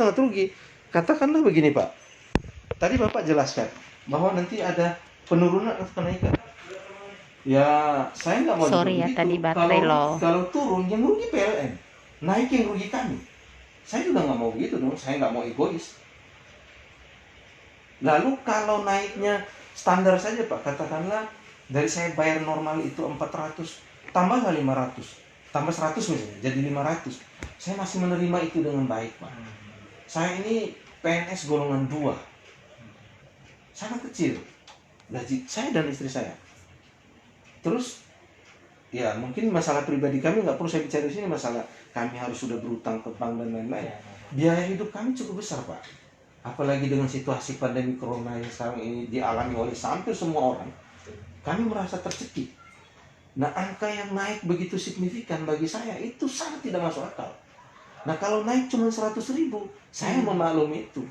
sangat rugi. Katakanlah begini Pak, tadi Bapak jelaskan bahwa nanti ada penurunan atau kenaikan. Ya saya nggak mau Sorry ya, begitu. tadi baterai low. Kalau turun yang rugi PLN, naik yang rugi kami. Saya juga nggak mau begitu dong, saya nggak mau egois. Lalu kalau naiknya standar saja Pak, katakanlah dari saya bayar normal itu 400, tambahlah 500, tambah 100 misalnya, jadi 500. Saya masih menerima itu dengan baik Pak. Saya ini PNS golongan 2, sangat kecil gaji saya dan istri saya. Terus ya mungkin masalah pribadi kami nggak perlu saya bicara di sini, masalah kami harus sudah berutang ke bank dan lain-lain. Biaya hidup kami cukup besar Pak, apalagi dengan situasi pandemi corona yang sekarang ini dialami oleh hampir semua orang. Kami merasa tercekik. Nah angka yang naik begitu signifikan bagi saya itu sangat tidak masuk akal. Nah kalau naik cuma 100.000, saya memaklumi itu.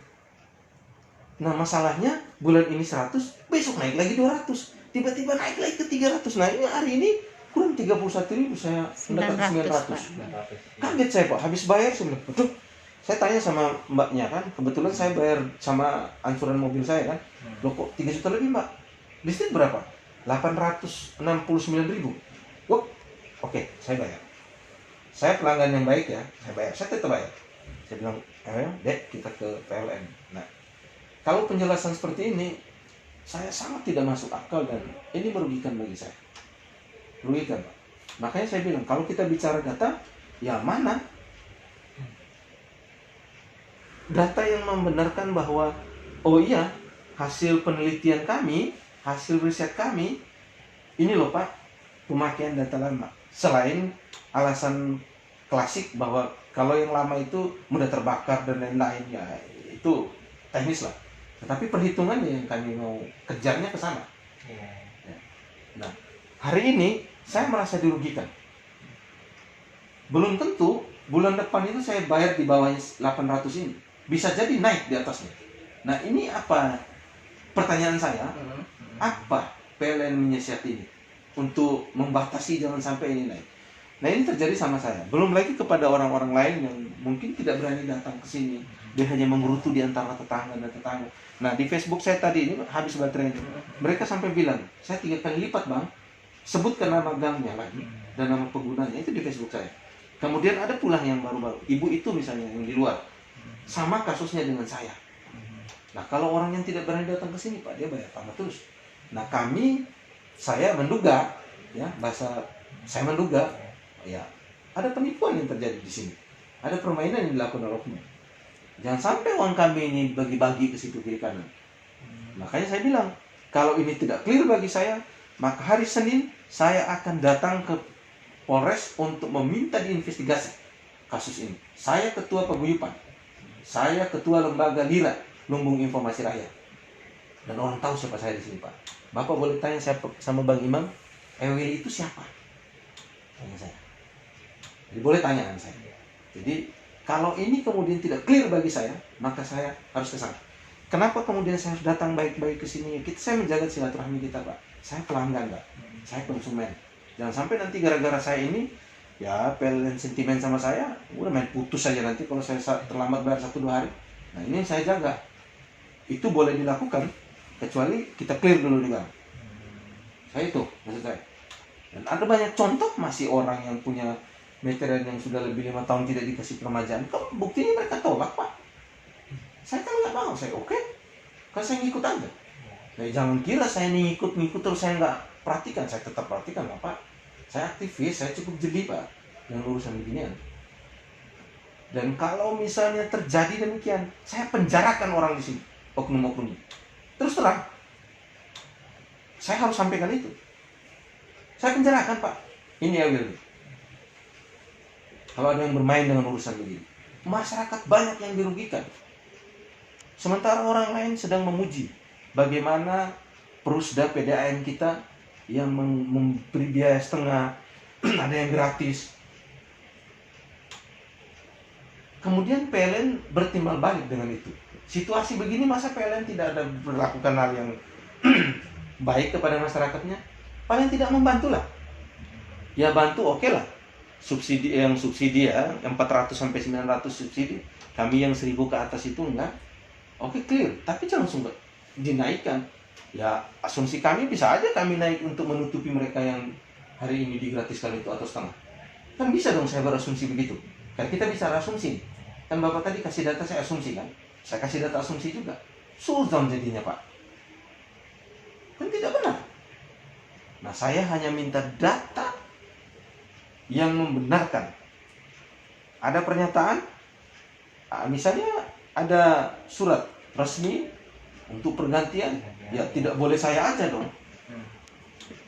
Nah masalahnya bulan ini 100, besok naik lagi 200, tiba-tiba naik lagi ke 300. Nah hari ini kurang 31.000, saya mendapat 900. Kaget saya Pak, habis bayar saya bilang, betul. Saya tanya sama mbaknya kan, kebetulan saya bayar sama ansuran mobil saya kan. Loh kok 3 juta lebih mbak? Listrik berapa? 869.000. Wah, oke, saya bayar. Saya pelanggan yang baik ya, saya bayar, saya tetap bayar. Saya bilang, dek kita ke PLN. Nah, kalau penjelasan seperti ini, saya sangat tidak masuk akal dan ini merugikan bagi saya. Merugikan Pak. Makanya saya bilang, kalau kita bicara data, ya mana data yang membenarkan bahwa oh iya, hasil penelitian kami, hasil riset kami, ini loh Pak, pemakaian data lama. Selain alasan klasik bahwa kalau yang lama itu mudah terbakar dan lain-lain, ya itu teknis lah. Tetapi perhitungannya yang kami mau kejarnya ke sana. Ya. Nah, hari ini saya merasa dirugikan. Belum tentu bulan depan itu saya bayar di bawahnya 800 ini. Bisa jadi naik di atasnya. Nah ini apa? Pertanyaan saya, apa PLN menyiasati ini untuk membatasi jangan sampai ini naik. Nah ini terjadi sama saya. Belum lagi kepada orang-orang lain yang mungkin tidak berani datang ke sini. Dia hanya menggerutu di antara tetangga dan tetangga. Nah di Facebook saya tadi ini habis baterainya. Mereka sampai bilang, saya 3 kali lipat bang. Sebutkan nama gangnya lagi dan nama penggunanya itu di Facebook saya. Kemudian ada pula yang baru-baru, ibu itu misalnya yang di luar, sama kasusnya dengan saya. Nah kalau orang yang tidak berani datang ke sini Pak, dia bayar tambah terus. Nah saya menduga, ya bahasa saya menduga, ya ada penipuan yang terjadi di sini, ada permainan yang dilakukan oleh oknum. Jangan sampai uang kami ini bagi-bagi ke situ kiri kanan. Makanya saya bilang, kalau ini tidak clear bagi saya, maka hari Senin saya akan datang ke Polres untuk meminta diinvestigasi kasus ini. Saya ketua paguyuban, saya ketua lembaga LIRA, Lumbung Informasi Rakyat, dan orang tahu siapa saya di sini Pak. Bapak boleh tanya siapa sama Bang Imam, Ewil itu siapa? Tanya saya. Jadi boleh tanya saya. Jadi kalau ini kemudian tidak clear bagi saya, maka saya harus ke sana. Kenapa kemudian saya harus datang baik-baik ke sini? Saya menjaga silaturahmi kita Pak. Saya pelanggan Pak, saya konsumen. Jangan sampai nanti gara-gara saya ini, ya PLN sentimen sama saya, udah main putus saja nanti kalau saya terlambat bayar 1-2 hari. Nah ini yang saya jaga. Itu boleh dilakukan, kecuali kita clear dulu nih Bang. Saya itu, maksud saya. Dan ada banyak contoh masih orang yang punya meteran yang sudah lebih 5 tahun tidak dikasih permajaan. Kok buktinya mereka tolak Pak? Saya kan nggak mau, saya oke. Kan saya ngikut aja. Nah, jangan kira saya ngikut terus saya nggak perhatikan, saya tetap perhatikan Pak. Saya aktivis, saya cukup jeli Pak yang urusan beginian. Dan kalau misalnya terjadi demikian, saya penjarakan orang di sini, oknum-oknum. Terus terang, saya harus sampaikan itu. Saya penjarakan Pak. Ini ya Will. Kalau ada yang bermain dengan urusan begini, masyarakat banyak yang dirugikan. Sementara orang lain sedang memuji bagaimana Perusda PDAM kita yang memberi biaya setengah, ada yang gratis. Kemudian PLN bertimbal balik dengan itu. Situasi begini masa PLN tidak ada melakukan hal yang baik kepada masyarakatnya? Paling tidak membantulah. Ya bantu oke lah. Subsidi ya, yang 400 sampai 900 subsidi. Kami yang 1.000 ke atas itu enggak. Oke, clear. Tapi jangan langsung dinaikkan. Ya, asumsi kami bisa aja kami naik untuk menutupi mereka yang hari ini digratiskan itu atau setengah. Kan bisa dong saya berasumsi begitu. Kan kita bisa asumsi. Kan Bapak tadi kasih data, saya asumsi kan. Saya kasih data asumsi juga. Sultan jadinya Pak. Kan tidak benar. Nah, saya hanya minta data yang membenarkan. Ada pernyataan, misalnya ada surat resmi untuk pergantian, ya tidak boleh saya aja dong.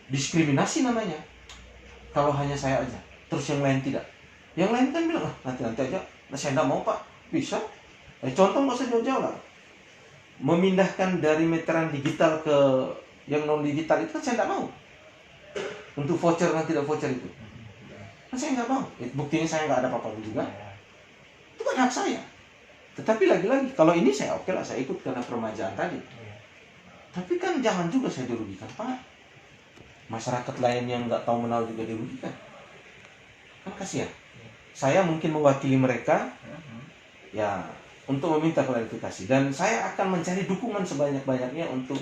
Diskriminasi namanya. Kalau hanya saya aja, terus yang lain tidak. Yang lain kan bilang, nanti aja. Nah, saya tidak mau Pak. Bisa. Contoh nggak usah jauh-jauh lah. Memindahkan dari meteran digital ke yang non digital itu kan saya tidak mau. Untuk voucher dan tidak voucher itu. Kan saya nggak mau. Buktinya saya nggak ada apa-apa juga. Itu kan hak saya. Tetapi lagi-lagi, kalau ini saya oke lah, saya ikut karena permajaan tadi. Tapi kan jangan juga saya dirugikan Pak. Masyarakat lain yang nggak tahu menau juga dirugikan. Kan kasihan. Saya mungkin mewakili mereka, ya, untuk meminta klarifikasi. Dan saya akan mencari dukungan sebanyak-banyaknya untuk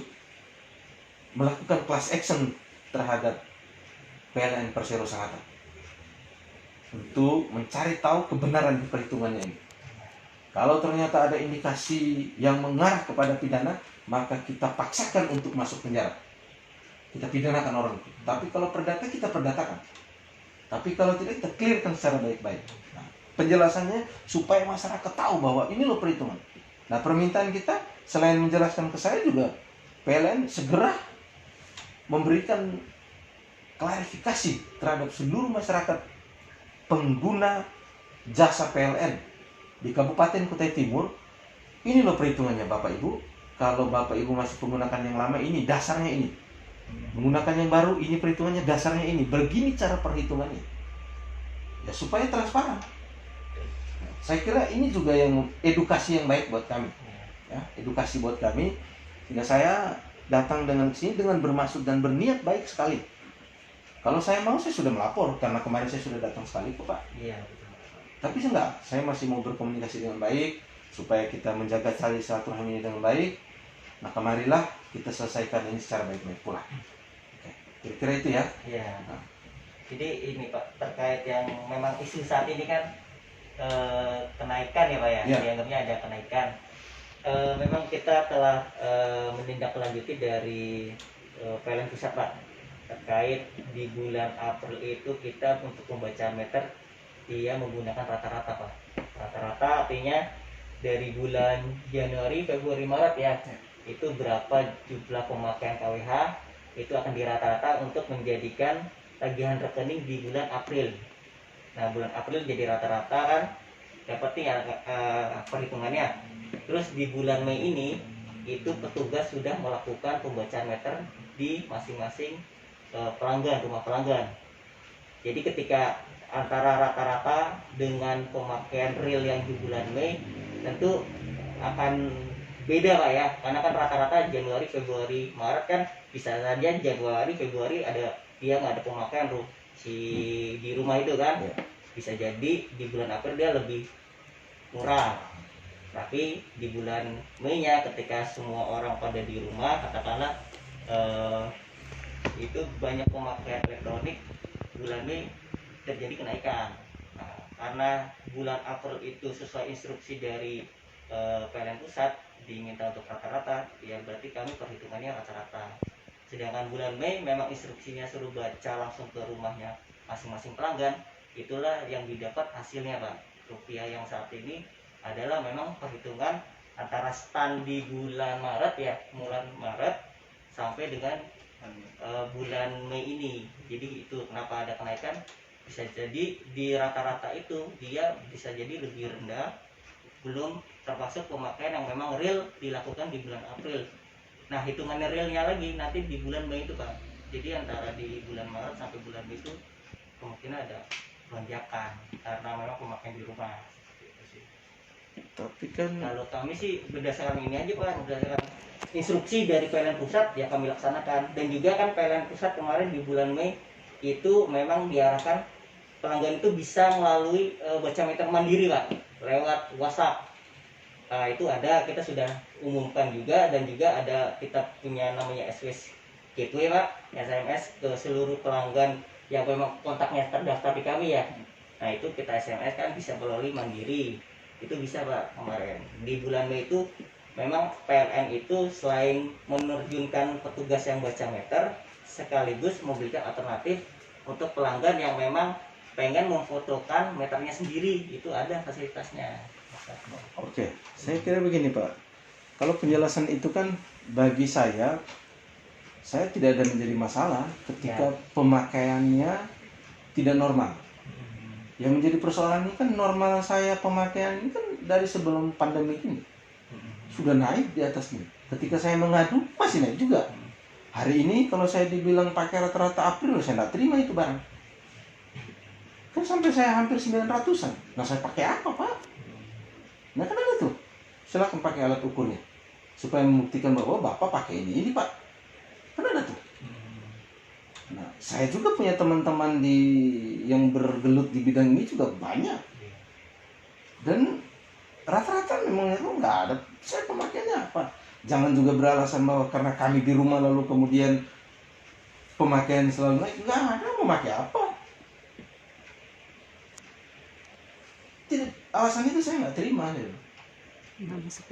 melakukan class action terhadap PLN Persero Sangatta. Untuk mencari tahu kebenaran di perhitungannya ini. Kalau ternyata ada indikasi yang mengarah kepada pidana, maka kita paksakan untuk masuk penjara. Kita pidanakan orang itu. Tapi kalau perdata, kita perdatakan. Tapi kalau tidak, kita clearkan secara baik-baik. Nah, penjelasannya supaya masyarakat tahu bahwa ini loh perhitungan. Nah, permintaan kita selain menjelaskan ke saya juga, PLN segera memberikan klarifikasi terhadap seluruh masyarakat pengguna jasa PLN di Kabupaten Kutai Timur. Ini loh perhitungannya Bapak Ibu. Kalau Bapak Ibu masih menggunakan yang lama, ini dasarnya ini. Menggunakan yang baru, ini perhitungannya dasarnya ini. Begini cara perhitungannya. Ya, supaya transparan. Saya kira ini juga yang edukasi yang baik buat kami. Ya, edukasi buat kami. Sehingga saya datang dengan sini dengan bermaksud dan berniat baik sekali. Kalau saya mau, saya sudah melapor. Karena kemarin saya sudah datang sekali kok Pak. Iya. Tapi enggak, saya masih mau berkomunikasi dengan baik supaya kita menjaga tali silaturahmi ini dengan baik. Nah, kemarilah kita selesaikan ini secara baik-baik pula. Oke, kira-kira itu ya. Iya. Jadi ini Pak, terkait yang memang isu saat ini kan kenaikan ya Pak ya. Ya. Dianggapnya ada kenaikan. Memang kita telah menindaklanjuti dari PLN Pusat Pak, terkait di bulan April itu kita untuk membaca meter dia menggunakan rata-rata Pak. Rata-rata artinya dari bulan Januari, Februari, Maret ya, itu berapa jumlah pemakaian KWH itu akan dirata-rata untuk menjadikan tagihan rekening di bulan April. Nah, bulan April jadi rata-rata kan dapat nih perhitungannya. Terus di bulan Mei ini itu petugas sudah melakukan pembacaan meter di masing-masing pelanggan, rumah pelanggan. Jadi ketika antara rata-rata dengan pemakaian real yang di bulan Mei tentu akan beda Pak ya, karena kan rata-rata Januari, Februari, Maret kan bisa saja Januari, Februari ada dia nggak ada pemakaian di rumah itu kan, bisa jadi di bulan April dia lebih murah. Tapi di bulan Mei-nya ketika semua orang pada di rumah, katakanlah itu banyak pemakaian elektronik, bulan Mei terjadi kenaikan. Nah, karena bulan April itu sesuai instruksi dari PLN Pusat diminta untuk rata-rata, ya berarti kami perhitungannya rata-rata. Sedangkan bulan Mei memang instruksinya suruh baca langsung ke rumahnya masing-masing pelanggan, itulah yang didapat hasilnya Pak. Rupiah yang saat ini adalah memang perhitungan antara stand di bulan Maret ya, bulan Maret sampai dengan bulan Mei ini. Jadi itu kenapa ada kenaikan, bisa jadi di rata-rata itu dia bisa jadi lebih rendah, belum termasuk pemakaian yang memang real dilakukan di bulan April. Nah, hitungannya realnya lagi nanti di bulan Mei itu Pak. Jadi antara di bulan Maret sampai bulan Mei itu kemungkinan ada lonjakan karena memang pemakaian di rumah. Tapi kan kalau kami sih berdasarkan ini aja Pak, berdasarkan instruksi dari PLN Pusat ya kami laksanakan. Dan juga kan PLN Pusat kemarin di bulan Mei itu memang diarahkan pelanggan itu bisa melalui baca meter mandiri Pak, lewat WhatsApp. Itu ada, kita sudah umumkan juga, dan juga ada kita punya namanya SOS Gateway Pak, SMS ke seluruh pelanggan yang memang kontaknya terdaftar di kami ya. Nah itu kita SMS kan bisa melalui mandiri, itu bisa Pak. Kemarin di bulan Mei itu memang PLN itu selain menerjunkan petugas yang baca meter, sekaligus memberikan alternatif untuk pelanggan yang memang pengen memfotokan meternya sendiri, itu ada fasilitasnya. Oke, saya kira begini Pak. Kalau penjelasan itu kan bagi saya tidak ada menjadi masalah ketika pemakaiannya tidak normal. Yang menjadi persoalan ini kan normal saya pemakaian ini kan dari sebelum pandemi ini sudah naik di atas ini. Ketika saya mengadu masih naik juga. Hari ini kalau saya dibilang pakai rata-rata April, saya tidak terima itu barang. Kan sampai saya hampir 900-an. Nah saya pakai apa Pak? Nah kan ada tuh. Silakan pakai alat ukurnya. Supaya membuktikan bahwa Bapak pakai ini Pak. Kan ada tuh. Nah, saya juga punya teman-teman yang bergelut di bidang ini juga banyak. Dan rata-rata memang itu nggak ada. Saya pemakaiannya apa? Jangan juga beralasan bahwa karena kami di rumah lalu kemudian pemakaian selalu naik. Nggak ada, memakai apa? Tidak, alasan itu saya nggak terima.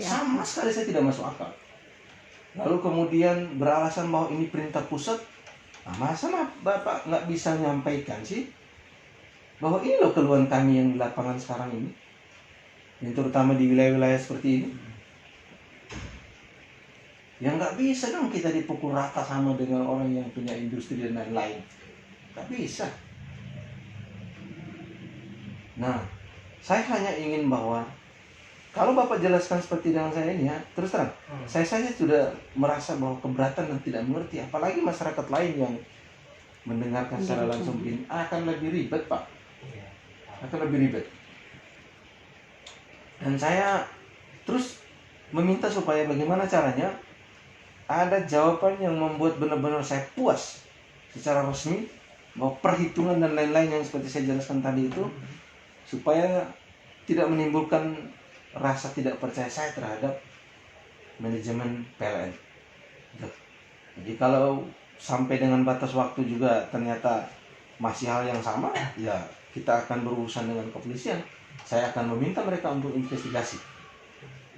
Sama sekali saya tidak masuk akal. Lalu kemudian beralasan bahwa ini perintah pusat. Nah, masa Bapak nggak bisa menyampaikan sih bahwa ini loh keluhan kami yang di lapangan sekarang ini, yang terutama di wilayah-wilayah seperti ini. Ya nggak bisa dong kita dipukul rata sama dengan orang yang punya industri dan lain-lain. Nggak bisa. Nah, saya hanya ingin bahwa kalau Bapak jelaskan seperti dengan saya ini ya, terus terang, saya saja sudah merasa bahwa keberatan dan tidak mengerti. Apalagi masyarakat lain yang mendengarkan secara langsung ini akan lebih ribet Pak. Akan lebih ribet. Dan saya terus meminta supaya bagaimana caranya ada jawaban yang membuat benar-benar saya puas secara resmi bahwa perhitungan dan lain-lain yang seperti saya jelaskan tadi itu, supaya tidak menimbulkan rasa tidak percaya saya terhadap manajemen PLN. Jadi kalau sampai dengan batas waktu juga ternyata masih hal yang sama, ya kita akan berurusan dengan kepolisian. Saya akan meminta mereka untuk investigasi.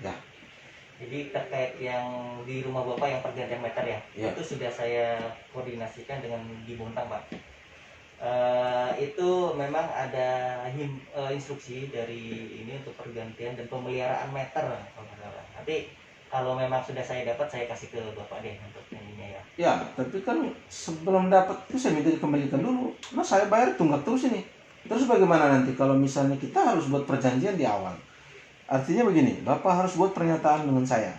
Ya. Jadi terkait yang di rumah Bapak yang pergantian meter ya, itu sudah saya koordinasikan dengan di Bontang Pak. Itu memang ada instruksi dari ini untuk pergantian dan pemeliharaan meter kalau nggak salah. Nanti kalau memang sudah saya dapat, saya kasih ke Bapak deh untuk ininya ya. Ya, tapi kan sebelum dapat itu saya minta dikembalikan dulu. Nah saya bayar tunggak terus ini. Terus bagaimana nanti kalau misalnya kita harus buat perjanjian di awal? Artinya begini, Bapak harus buat pernyataan dengan saya.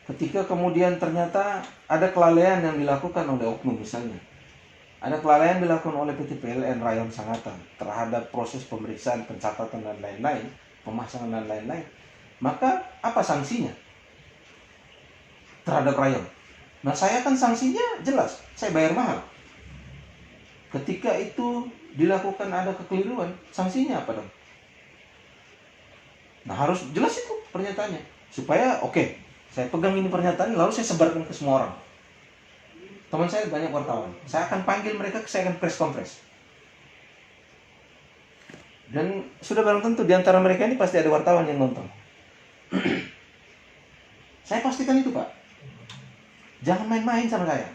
Ketika kemudian ternyata ada kelalaian yang dilakukan oleh oknum misalnya, ada kelalaian dilakukan oleh PT PLN Rayon Sangatta terhadap proses pemeriksaan, pencatatan dan lain-lain, pemasangan dan lain-lain, maka apa sanksinya terhadap Rayon? Nah saya kan sanksinya jelas, saya bayar mahal. Ketika itu dilakukan ada kekeliruan, sanksinya apa dong? Nah harus jelas itu pernyataannya, supaya oke, saya pegang ini pernyataan lalu saya sebarkan ke semua orang. Teman saya banyak wartawan, saya akan panggil mereka, saya akan press conference. Dan sudah barang tentu di antara mereka ini pasti ada wartawan yang nonton. Saya pastikan itu Pak, jangan main-main sama saya.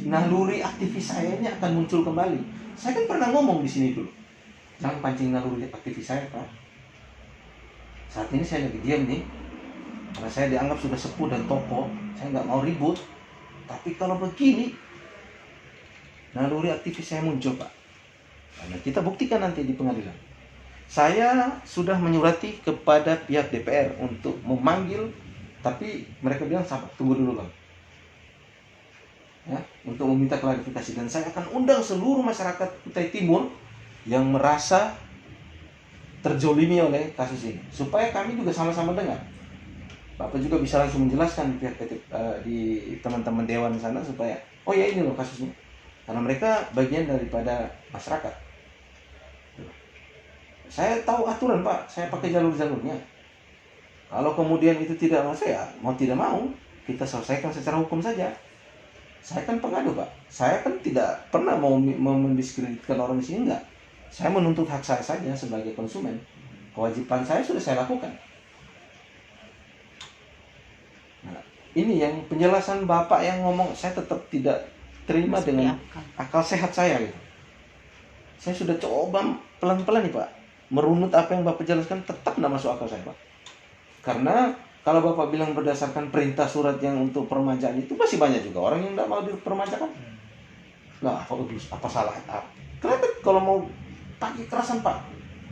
Naluri aktivis saya ini akan muncul kembali. Saya kan pernah ngomong di sini dulu, jangan pancing naluri aktivis saya Pak. Saat ini saya lagi diam nih, karena saya dianggap sudah sepuh dan tokoh. Saya nggak mau ribut. Tapi kalau begini, naluri aktivis saya muncul Pak. Karena kita buktikan nanti di pengadilan. Saya sudah menyurati kepada pihak DPR untuk memanggil, tapi mereka bilang sabar, tunggu dulu Bang. Ya, untuk meminta klarifikasi, dan saya akan undang seluruh masyarakat Kutai Timur yang merasa terzolimi oleh kasus ini, supaya kami juga sama-sama dengar. Bapak juga bisa langsung menjelaskan di pihak di teman-teman dewan sana supaya oh ya ini loh kasusnya, karena mereka bagian daripada masyarakat. Saya tahu aturan Pak, saya pakai jalur-jalurnya. Kalau kemudian itu tidak mau, saya mau tidak mau, kita selesaikan secara hukum saja. Saya kan pengadu Pak, saya kan tidak pernah mau mendiskreditkan orang di sini, enggak. Saya menuntut hak saya saja sebagai konsumen. Kewajiban saya sudah saya lakukan. Nah, ini yang penjelasan Bapak yang ngomong, saya tetap tidak terima dengan akal sehat saya gitu. Saya sudah coba pelan-pelan nih Pak, merunut apa yang Bapak jelaskan, tetap tidak masuk akal saya Pak. Karena kalau Bapak bilang berdasarkan perintah surat yang untuk permajaan itu, masih banyak juga orang yang tidak mau dipermajakan. Nah, apa salah? Kenapa kalau mau pakai kekerasan Pak,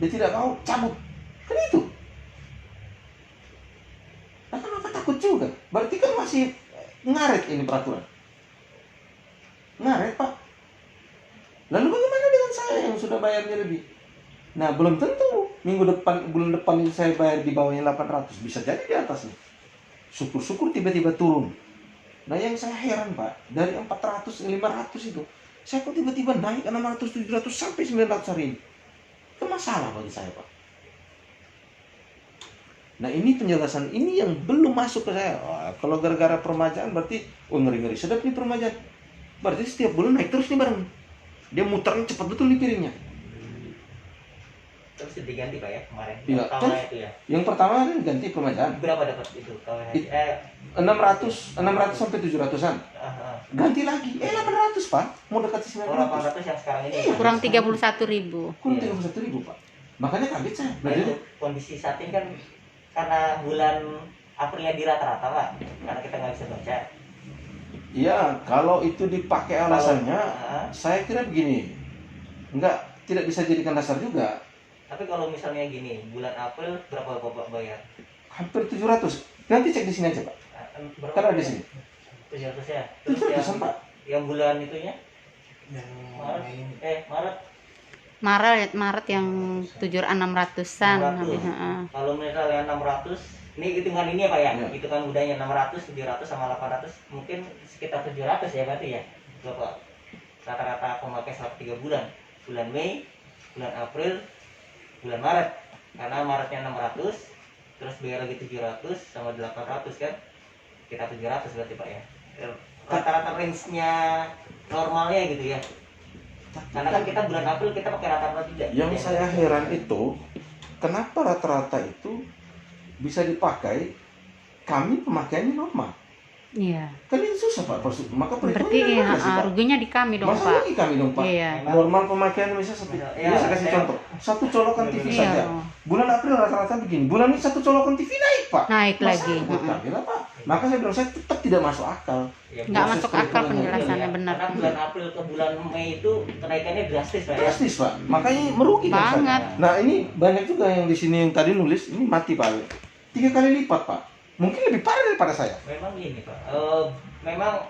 dia tidak mau cabut? Kan itu. Nah, kenapa takut juga? Berarti kan masih ngaret ini peraturan. Ngaret Pak. Lalu bagaimana dengan saya yang sudah bayarnya lebih? Nah, belum tentu bulan depan itu saya bayar di bawahnya 800, bisa jadi di atasnya. Syukur-syukur tiba-tiba turun. Nah, yang saya heran Pak, dari 400 ke 500 itu, saya kok tiba-tiba naik 600, 700 sampai 900 hari ini. Itu masalah bagi saya Pak. Nah, ini penjelasan ini yang belum masuk ke saya. Kalau gara-gara permajaan berarti, ngeri-ngeri sedap nih permajaan. Berarti setiap bulan naik terus nih barang. Dia muternya cepat betul nih piringnya. Terus diganti Pak ya kemarin. Iya, Pertama itu ya. Yang pertama kan ganti permajaan. Berapa dapat itu KWH? 600 sampai 700-an. Ganti lagi. 800 Pak. Mau dekat 900. 800 yang sekarang ini. Iya, Kurang 31.000. kurang 31.000 Pak. Makanya kaget saya. Nah, itu kondisi saat ini kan karena bulan Aprilnya di rata-rata Pak, karena kita nggak bisa baca. Iya, kalau itu dipakai alasannya, saya kira begini. Tidak bisa jadikan dasar juga. Tapi kalau misalnya gini, bulan April berapa Bapak bayar? Hampir 700. Nanti cek di sini aja Pak. Berapa? Karena di sini. 700 ya. Terus 700 Pak. yang bulan itunya? Maret yang 600-an. 600. Kalau misalnya 600, ini hitungan ini ya Pak ya, Ya. hitungan budanya 600, 700 sama 800, mungkin sekitar 700 ya berarti ya, Bapak. Rata-rata pemakai selama 3 bulan, bulan Mei, bulan April, bulan Maret. Karena Maretnya 600, terus bayar lagi 700 sama 800 kan, kita 700 berarti Pak ya. Rata-rata range-nya normalnya gitu ya. Karena kan kita bulan April kita pakai rata-rata juga. Yang saya heran itu, kenapa rata-rata itu bisa dipakai, kami pemakaiannya normal. Iya. Kan itu susah Pak. Maka Berarti perhitungannya mana sih, Pak? ruginya di kami dong Masa Pak. rugi kami dong Pak? Iya. Normal pemakaian misalnya seperti, Ya, saya kasih contoh, satu colokan TV Iya. saja. Bulan April rata-rata begini, bulan ini satu colokan TV naik Pak. Naik Masalah lagi. buat kami lah Pak. Maka saya bilang saya tetap tidak masuk akal. Ya, Nggak proses masuk akal perhitungannya. penjelasannya, benar. Karena bulan April ke bulan Mei itu kenaikannya drastis Pak ya. Drastis Pak, makanya merugikan Banget. saya. Nah ini banyak juga yang di sini yang tadi nulis ini mati Pak, 3 kali lipat Pak. Mungkin lebih parah daripada saya. Memang gini Pak, memang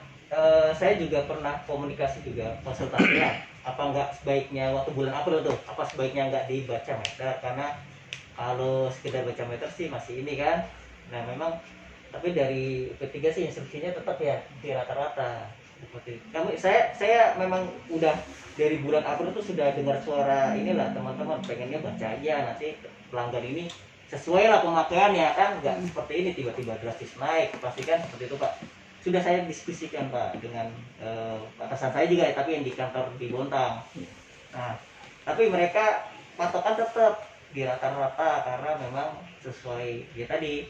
saya juga pernah komunikasi juga konsultasi lah. Apa enggak sebaiknya waktu bulan April tuh, apa sebaiknya enggak dibaca meter, karena kalau sekedar baca meter sih masih ini kan. Nah memang, tapi dari P3 sih instruksinya tetap ya di rata-rata. Seperti saya memang udah dari bulan April tuh sudah dengar suara inilah teman-teman pengennya baca aja, nanti pelanggan ini sesuai lah pemakaiannya kan, nggak seperti ini tiba-tiba drastis naik, pastikan seperti itu Pak. Sudah saya diskusikan Pak dengan atasan saya juga ya, tapi yang di kantor di Bontang. Nah tapi mereka patokan tetap di rata-rata karena memang sesuai ya tadi,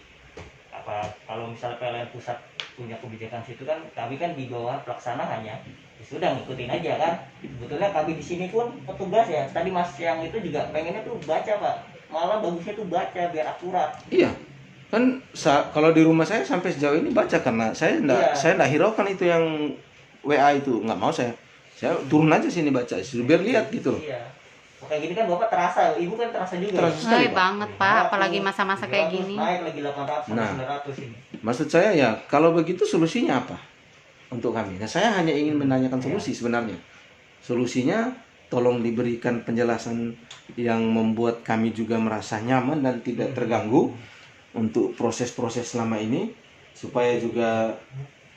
apa kalau misalnya PLN pusat punya kebijakan situ kan, kami kan di bawah pelaksananya ya sudah ngikutin aja kan. Sebetulnya kami di sini pun petugas ya, tadi Mas yang itu juga pengennya tuh baca Pak, malah bagusnya tuh baca biar akurat. Iya, kan kalau di rumah saya sampai sejauh ini baca, karena saya enggak hiraukan itu yang WA itu, nggak mau saya turun aja sini baca biar lihat gitu loh. Iya. Kayak gini kan Bapak terasa, Ibu kan terasa juga. Terasa sekali, Pak. Banget Pak, apalagi masa-masa kayak gini. Naik lagi 800 sampai Nah. 900 ini. Maksud saya ya, kalau begitu solusinya apa untuk kami? Nah, saya hanya ingin menanyakan solusi sebenarnya. Solusinya tolong diberikan penjelasan yang membuat kami juga merasa nyaman dan tidak terganggu untuk proses-proses selama ini, supaya juga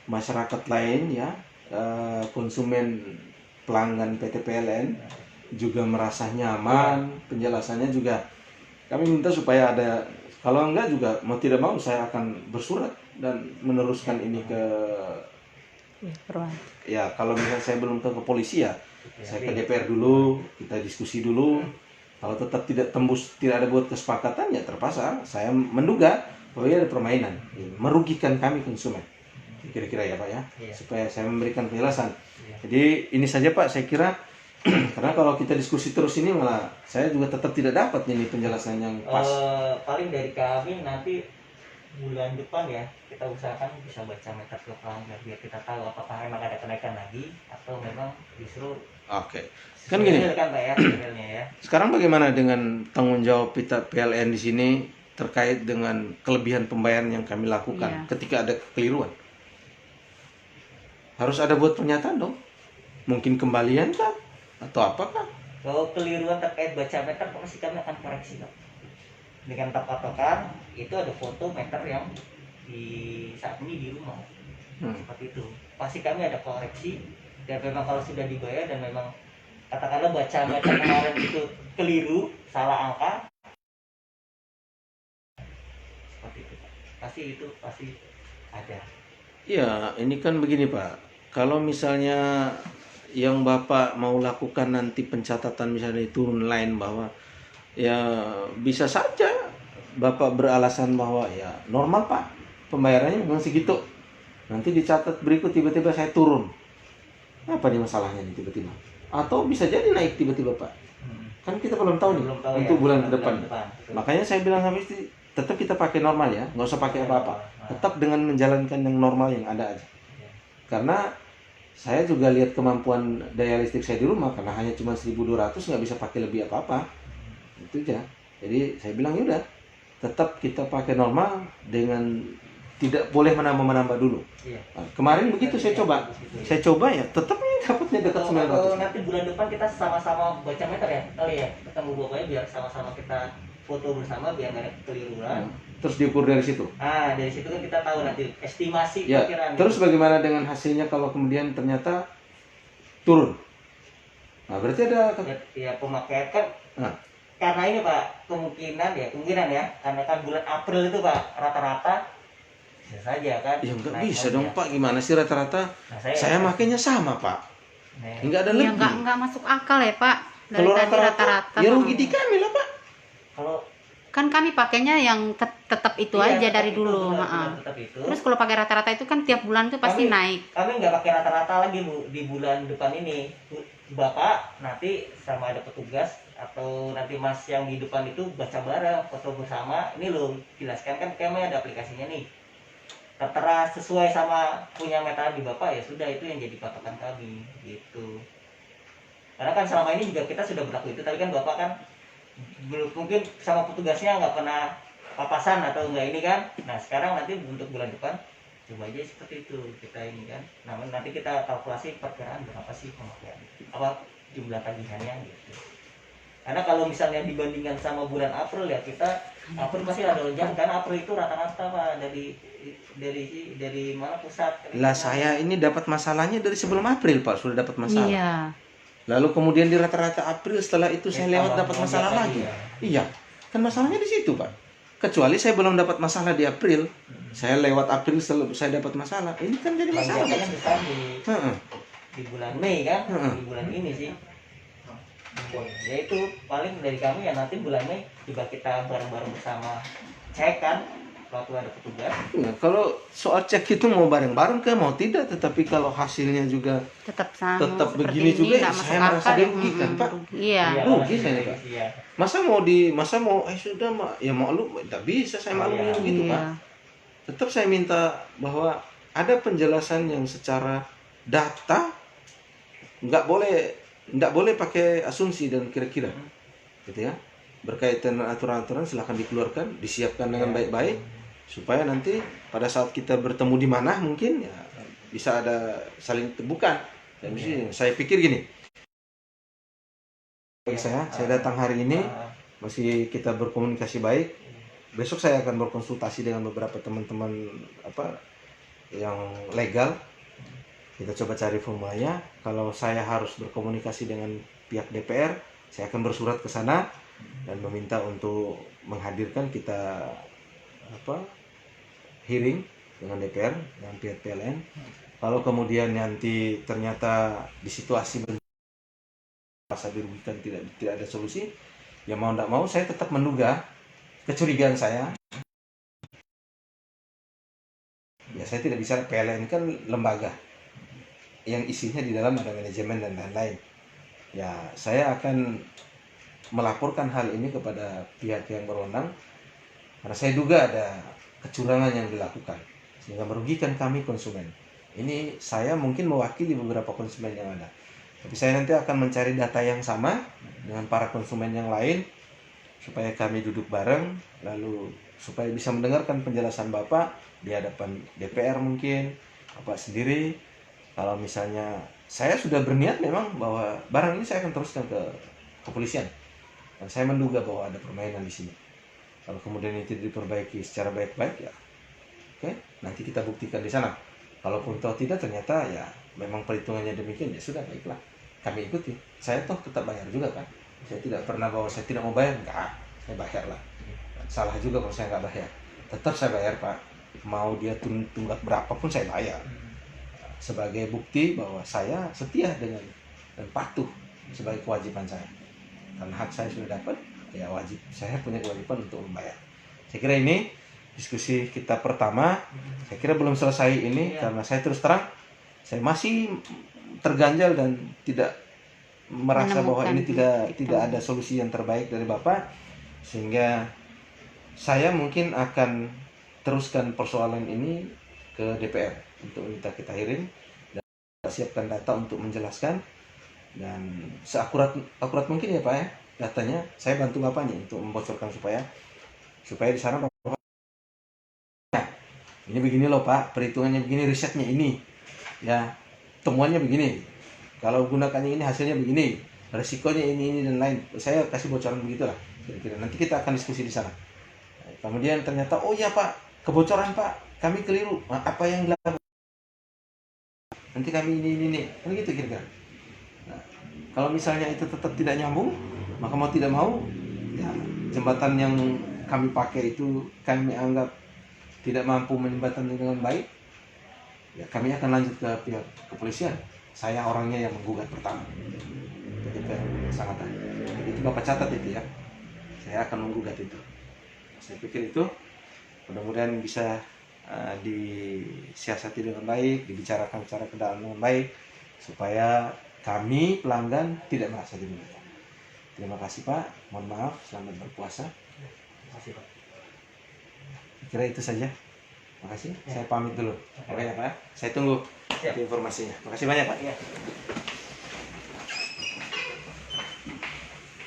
masyarakat lain ya, konsumen pelanggan PT PLN juga merasa nyaman, penjelasannya juga kami minta supaya ada, kalau enggak juga mau tidak mau saya akan bersurat dan meneruskan ini ke, Ya, peruan. ya kalau misalnya saya belum ke polisi ya saya ke DPR dulu, kita diskusi dulu. Kalau tetap tidak tembus, tidak ada buat kesepakatan, ya terpaksa saya menduga bahwa ini ada permainan, merugikan kami konsumen. Kira-kira ya Pak ya, Iya. supaya saya memberikan penjelasan. Iya. Jadi ini saja Pak, saya kira karena kalau kita diskusi terus ini malah saya juga tetap tidak dapat ini penjelasan yang pas. Paling dari kami nanti bulan depan ya kita usahakan bisa baca meter ke pelanggan biar kita tahu apakah memang ada kenaikan lagi atau memang justru Oke. Kan gini. real kan Pak ya, realnya ya. Sekarang bagaimana dengan tanggung jawab kita PLN di sini terkait dengan kelebihan pembayaran yang kami lakukan Iya. ketika ada kekeliruan? Harus ada buat pernyataan dong. Mungkin kembalian kah? Atau apakah? Kalau keliruan terkait baca meter pasti kami akan koreksi Pak. Dengan patokan itu ada foto meter yang di saat ini di rumah. Seperti itu. Pasti kami ada koreksi dan memang kalau sudah dibayar dan memang katakanlah baca meter kemarin itu keliru, salah angka. Seperti itu Pak. Pasti ada. Ya, ini kan begini Pak. Kalau misalnya yang Bapak mau lakukan nanti pencatatan misalnya itu online bahwa ya bisa saja Bapak beralasan bahwa ya normal Pak, pembayarannya memang segitu. Nanti dicatat berikut tiba-tiba saya turun. Apa nih masalahnya nih tiba-tiba? Atau bisa jadi naik tiba-tiba Pak. Kan kita belum tahu nih Belum tahu untuk ya, bulan ke bulan depan. depan. Makanya saya bilang sama istri, tetap kita pakai normal ya, nggak usah pakai apa-apa. Tetap dengan menjalankan yang normal yang ada aja. Karena saya juga lihat kemampuan daya listrik saya di rumah, karena hanya cuma 1.200 nggak bisa pakai lebih apa-apa. Itu aja. Jadi saya bilang yaudah, tetap kita pakai normal dengan tidak boleh menambah dulu. Iya. Nah, kemarin begitu saya coba. Saya coba ya, tetap dapatnya dekat Atau 900. nanti bulan depan kita sama-sama baca meter ya kali ya, ketemu bapaknya biar sama-sama kita foto bersama biar nggak ada kekeliruan. Terus diukur dari situ. Dari situ kan kita tahu nanti estimasi Ya, perkiraan. terus bagaimana dengan hasilnya kalau kemudian ternyata turun? Nah, berarti ada ya pemakaian kan. Nah. Karena ini Pak, kemungkinan ya, karena kan bulan April itu Pak rata-rata bisa saja kan. ya nggak naik bisa saja. dong Pak, gimana sih rata-rata? Nah, Saya makainya sama Pak, Nah, nggak ada Ya lebih. nggak masuk akal ya Pak. Dari Kalau tadi rata-rata. ya rugi di kami lah Pak. kalau Kan kami pakainya yang tetap itu iya, aja tetap dari itu, dulu. benar, tetap itu. Terus kalau pakai rata-rata itu kan tiap bulan tuh pasti naik. Kami nggak pakai rata-rata lagi Bu di bulan depan ini. Bapak nanti sama ada petugas atau nanti Mas yang di depan itu baca bareng foto bersama. Ini loh jelaskan kan kami ada aplikasinya nih. Tertera sesuai sama punya meter di Bapak ya sudah itu yang jadi patokan kami gitu. Karena kan selama ini juga kita sudah berlaku itu tadi kan Bapak kan belum mungkin sama petugasnya nggak pernah papasan atau enggak ini kan. Nah sekarang nanti untuk bulan depan coba aja seperti itu kita ini kan. Nah nanti kita kalkulasi perkiraan berapa sih pemakaian apa jumlah tagihannya gitu. Karena kalau misalnya dibandingkan sama bulan April ya kita April pasti ada lonjakan karena April itu rata-rata Pak dari mana pusat. Lah saya ini dapat masalahnya dari sebelum April Pak, sudah dapat masalah. Iya. Lalu kemudian di rata-rata April setelah itu saya lewat tambah dapat masalah lonjakan lagi. ya. Iya, kan masalahnya di situ Pak. Kecuali saya belum dapat masalah di April, saya lewat April saya dapat masalah. Ini kan jadi masalah. Lonjakannya besar Heeh. di bulan Mei kan, Heeh. di bulan ini sih. Ya itu paling dari kami ya nanti bulan Mei juga kita bareng-bareng bersama cek kan waktu ada petugas. Nah, kalau soal cek itu mau bareng-bareng ke mau tidak, tetapi kalau hasilnya juga Tetap sama. Tetap seperti begini ini, juga, nggak masuk saya merasa akal ya. dirugikan, Pak. Iya. rugi saya, Pak. Iya. masa mau sudah ya maklum, tidak bisa saya maklumin Iya. gitu Pak. Iya. Tetap saya minta bahwa ada penjelasan yang secara data, nggak boleh pakai asumsi dan kira-kira, gitu ya. Berkaitan dengan aturan-aturan silahkan dikeluarkan, disiapkan dengan baik-baik supaya nanti pada saat kita bertemu di mana mungkin ya bisa ada saling terbuka. Dan saya pikir gini, saya datang hari ini masih kita berkomunikasi baik. Besok saya akan berkonsultasi dengan beberapa teman-teman yang legal. Kita coba cari formulanya. Kalau saya harus berkomunikasi dengan pihak DPR, saya akan bersurat ke sana dan meminta untuk menghadirkan kita hearing dengan DPR dan pihak PLN. Kalau kemudian nanti ternyata di situasi merasa dirugikan, tidak ada solusi, ya mau tidak mau saya tetap menduga kecurigaan saya. Ya saya tidak bisa, PLN kan lembaga yang isinya di dalam ada manajemen dan lain-lain. Ya saya akan melaporkan hal ini kepada pihak yang berwenang karena saya duga ada kecurangan yang dilakukan sehingga merugikan kami konsumen. Ini saya mungkin mewakili beberapa konsumen yang ada, tapi saya nanti akan mencari data yang sama dengan para konsumen yang lain supaya kami duduk bareng, lalu supaya bisa mendengarkan penjelasan Bapak di hadapan DPR mungkin, Bapak sendiri. Kalau misalnya saya sudah berniat memang bahwa barang ini saya akan teruskan ke kepolisian. Dan saya menduga bahwa ada permainan di sini. Kalau kemudian itu diperbaiki secara baik-baik ya, oke, nanti kita buktikan di sana. Kalaupun toh tidak ternyata ya memang perhitungannya demikian, ya sudah, baiklah, kami ikuti. Saya toh tetap bayar juga kan. Saya tidak pernah bahwa saya tidak mau bayar, enggak, saya bayar lah. Salah juga kalau saya nggak bayar. Tetap saya bayar Pak. Mau dia tunggak berapapun saya bayar. Sebagai bukti bahwa saya setia dengan dan patuh sebagai kewajiban saya. Karena hak saya sudah dapat, ya wajib, saya punya kewajiban untuk membayar. Saya kira ini diskusi kita pertama. Saya kira belum selesai ini karena saya terus terang saya masih terganjal dan tidak merasa bahwa ini tidak ada solusi yang terbaik dari Bapak, sehingga saya mungkin akan teruskan persoalan ini ke DPR untuk minta kita hearing dan siapkan data untuk menjelaskan dan seakurat mungkin ya Pak ya datanya. Saya bantu Bapak nih untuk membocorkan supaya di sana Bapak, nah, ini begini loh Pak, perhitungannya begini, risetnya ini, ya temuannya begini, kalau gunakannya ini hasilnya begini, resikonya ini dan lain. Saya kasih bocoran begitulah kira-kira. Nanti kita akan diskusi di sana. Kemudian ternyata oh ya Pak, kebocoran Pak, kami keliru, apa yang dilakukan, nanti kami ini kan gitu kira-kira. Nah, kalau misalnya itu tetap tidak nyambung, maka mau tidak mau ya jembatan yang kami pakai itu kami anggap tidak mampu menjembatani dengan baik, ya kami akan lanjut ke pihak kepolisian. Saya orangnya yang menggugat pertama, begitu sangat. Itu Bapak catat itu ya, saya akan menggugat itu. Saya pikir itu mudah-mudahan bisa disiasati dengan baik, dibicarakan secara ke dalam dengan baik, supaya kami pelanggan tidak merasa dirugikan. Terima kasih Pak, mohon maaf, selamat berpuasa. Terima kasih Pak. Kira itu saja. Terima kasih. Saya pamit dulu. Oke ya Pak. Saya tunggu informasinya. Terima kasih banyak Pak. Ya.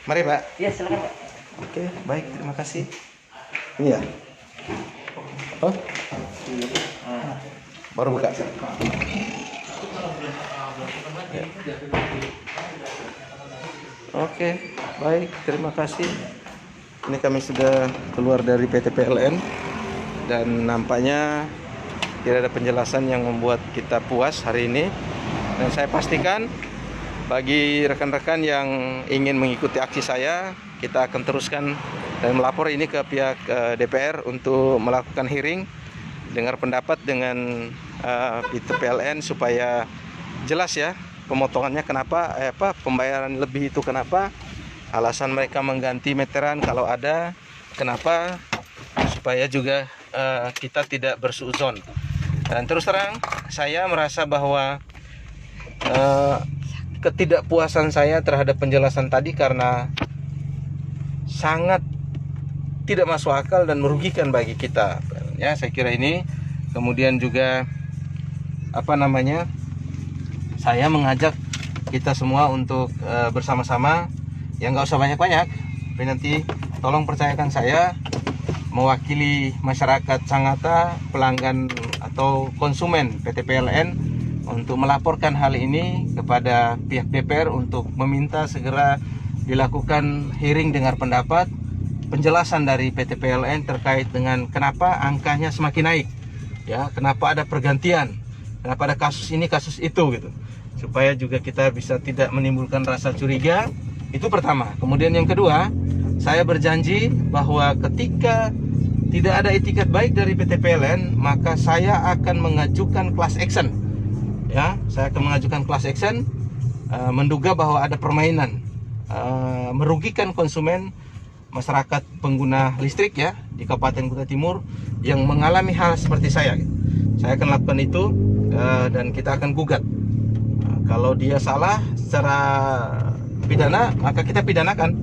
Mari Pak. Ya, silakan Pak. Oke, baik, terima kasih. Iya. Oh, baru buka. Ya. Oke, baik, terima kasih. Ini kami sudah keluar dari PT PLN dan nampaknya tidak ada penjelasan yang membuat kita puas hari ini. Dan saya pastikan bagi rekan-rekan yang ingin mengikuti aksi saya, kita akan teruskan dan melapor ini ke pihak DPR untuk melakukan hearing, dengar pendapat dengan PT PLN supaya jelas ya pemotongannya kenapa, pembayaran lebih itu kenapa, alasan mereka mengganti meteran kalau ada, kenapa, supaya juga kita tidak bersuuzon. Dan terus terang saya merasa bahwa ketidakpuasan saya terhadap penjelasan tadi karena sangat tidak masuk akal dan merugikan bagi kita. Ya, saya kira ini. Kemudian juga saya mengajak kita semua untuk bersama-sama, ya nggak usah banyak-banyak, tapi nanti tolong percayakan saya mewakili masyarakat Sangatta, pelanggan atau konsumen PT PLN, untuk melaporkan hal ini kepada pihak DPR untuk meminta segera dilakukan hearing dengar pendapat, penjelasan dari PT PLN terkait dengan kenapa angkanya semakin naik, ya, kenapa ada pergantian, kenapa ada kasus ini kasus itu gitu. supaya juga kita bisa tidak menimbulkan rasa curiga. Itu pertama. Kemudian yang kedua, saya berjanji bahwa ketika tidak ada itikat baik dari PT PLN, maka saya akan mengajukan class action. Ya, saya akan mengajukan class action menduga bahwa ada permainan merugikan konsumen masyarakat pengguna listrik ya di Kabupaten Kutai Timur yang mengalami hal seperti saya. Saya akan lakukan itu dan kita akan gugat. Kalau dia salah secara pidana, maka kita pidanakan.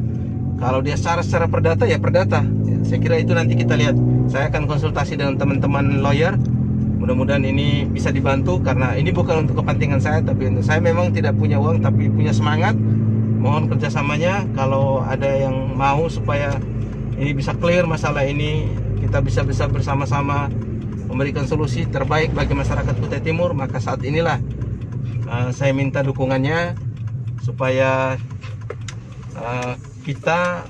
Kalau dia secara perdata, ya perdata. Ya, saya kira itu nanti kita lihat. Saya akan konsultasi dengan teman-teman lawyer. Mudah-mudahan ini bisa dibantu karena ini bukan untuk kepentingan saya, tapi saya memang tidak punya uang, tapi punya semangat. Mohon kerjasamanya kalau ada yang mau supaya ini bisa clear masalah ini, kita bisa bersama-sama memberikan solusi terbaik bagi masyarakat Kutai Timur. Maka saat inilah saya minta dukungannya supaya kita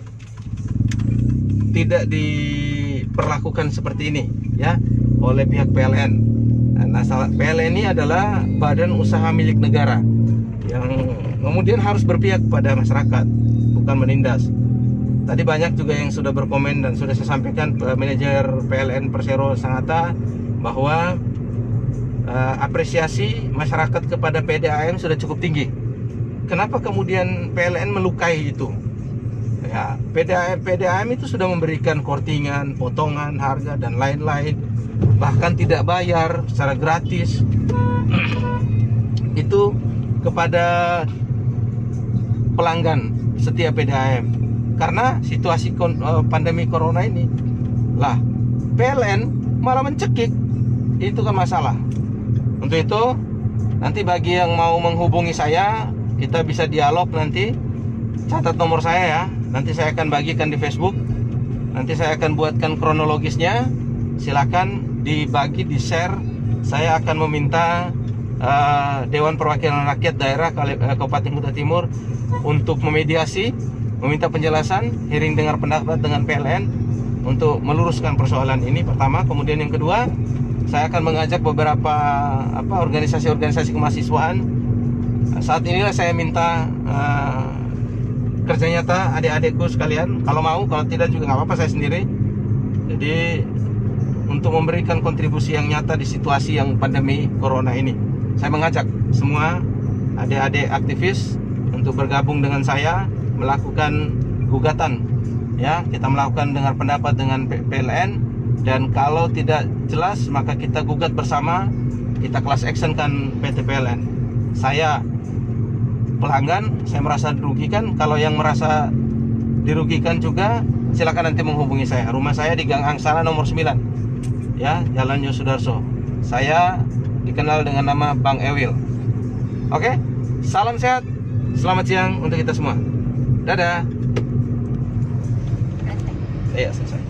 tidak diperlakukan seperti ini ya oleh pihak PLN. Nah, PLN ini adalah badan usaha milik negara yang kemudian harus berpihak pada masyarakat, bukan menindas. Tadi banyak juga yang sudah berkomen dan sudah saya sampaikan manajer PLN Persero Sangatta bahwa apresiasi masyarakat kepada PDAM sudah cukup tinggi. Kenapa kemudian PLN melukai itu? Ya, PDAM itu sudah memberikan kortingan, potongan harga dan lain-lain, bahkan tidak bayar secara gratis itu kepada pelanggan setiap PDAM. Karena situasi pandemi corona ini lah, PLN malah mencekik. Itu kan masalah. Untuk itu nanti bagi yang mau menghubungi saya, kita bisa dialog nanti. Catat nomor saya ya. Nanti saya akan bagikan di Facebook. Nanti saya akan buatkan kronologisnya. Silakan dibagi, di-share. Saya akan meminta Dewan Perwakilan Rakyat Daerah Kabupaten Kutai Timur untuk memediasi, meminta penjelasan, hearing dengar pendapat dengan PLN untuk meluruskan persoalan ini pertama. Kemudian yang kedua, saya akan mengajak beberapa organisasi-organisasi kemahasiswaan. Saat inilah saya minta kerja nyata adik-adikku sekalian, kalau mau, kalau tidak juga nggak apa-apa, saya sendiri. Jadi untuk memberikan kontribusi yang nyata di situasi yang pandemi corona ini, saya mengajak semua adik-adik aktivis untuk bergabung dengan saya melakukan gugatan. Ya, kita melakukan dengar pendapat dengan PLN, dan kalau tidak jelas maka kita gugat bersama, kita class action kan PT PLN. Saya pelanggan, saya merasa dirugikan. Kalau yang merasa dirugikan juga, silakan nanti menghubungi saya. Rumah saya di Gang Angsana nomor 9 ya, Jalan Yosudarso. Saya dikenal dengan nama Bang Ewil. Oke, salam sehat, selamat siang untuk kita semua. Dadah. Iya, selesai.